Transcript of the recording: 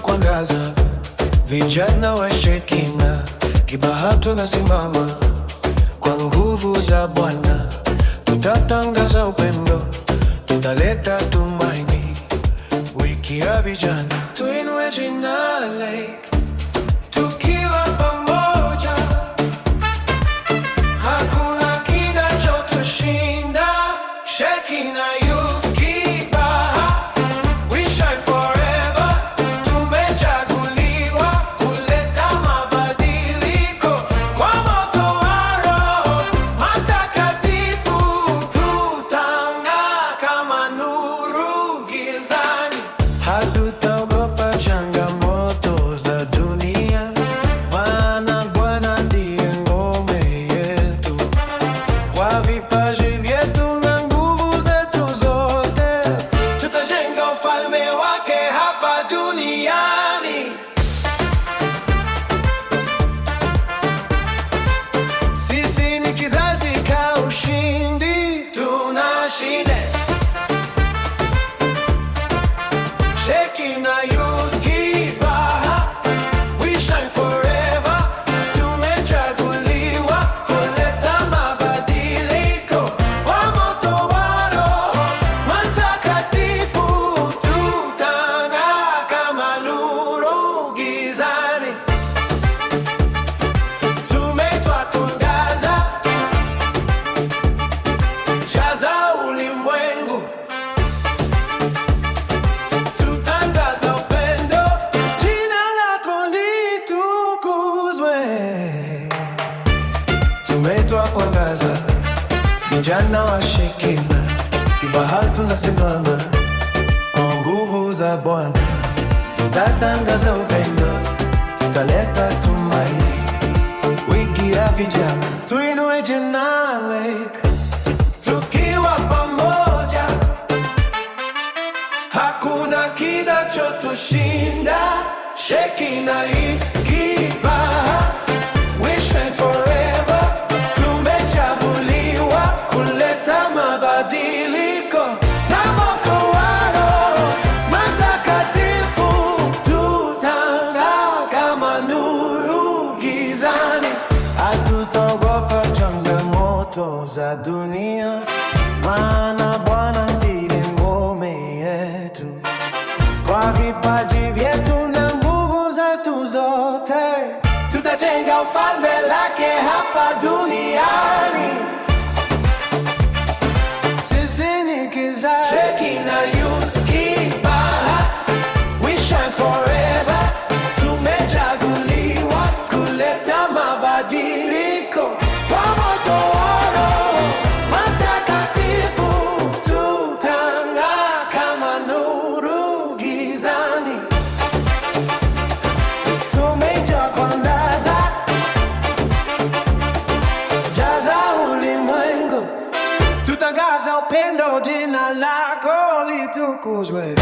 kuangaza, vijana wa Shekina Kibaha tunasimama kwa nguvu za Bwana, tutatangaza upendo, tutaleta tumaini. Wiki ya vijana, tuinue jina Lake. Tukiwa pamoja, hakuna kinachotushinda. Shekina Youth Kibaha, we shine forever. Tumechaguliwa kuleta mabadiliko kwa moto wa Roho Mtakatifu. Tutang'aa kama nuru gizani, hatutaogopa changamoto za dunia, maana Bwana ndiye ngome yetu. Kwa vipaji vyetu na nguvu zetu zote, tutajenga ufalme wake hapa duniani. Sisi ni kizazi cha ushindi, tunashinda. Shekina Youth Kibaha, we shine forever. Tumechaguliwa kuleta mabadiliko kwa moto wa Roho Mtakatifu. Tutang'aa kama nuru gizani, tumeitwa kuangaza, jaza ulimwengu. Tutangaza upendo, jina lako litukuzwe. Tumeitwa kuangaza, vijana wa Shekina Kibaha tunasimama kwa nguvu za Bwana, tutatangaza upendo, tutaleta tumaini. Wiki ya vijana, tuinue jina Lake. Tukiwa pamoja, hakuna kinachotushinda. Shekina Youth Kibaha, we shine forever. Tumechaguliwa kuleta mabadiliko na moto wa Roho Mtakatifu. Tutang'aa kama nuru gizani, hatutaogopa changamoto za dunia, maana Bwana ndiye ngome yetu. Kwa vipaji vyetu na nguvu zetu zote, tutajenga ufalme lake hapa duniani. Sisi ni kizazi Shekina Youth Kibaha, we shine forever. Tumechaguliwa kuleta mabadiliko kwa moto wa Roho Mtakatifu. Tutang'aa kama nuru gizani, tumeitwa kuangaza, jaza ulimwengu. Tutangaza upendo, jina lako litukuzwe.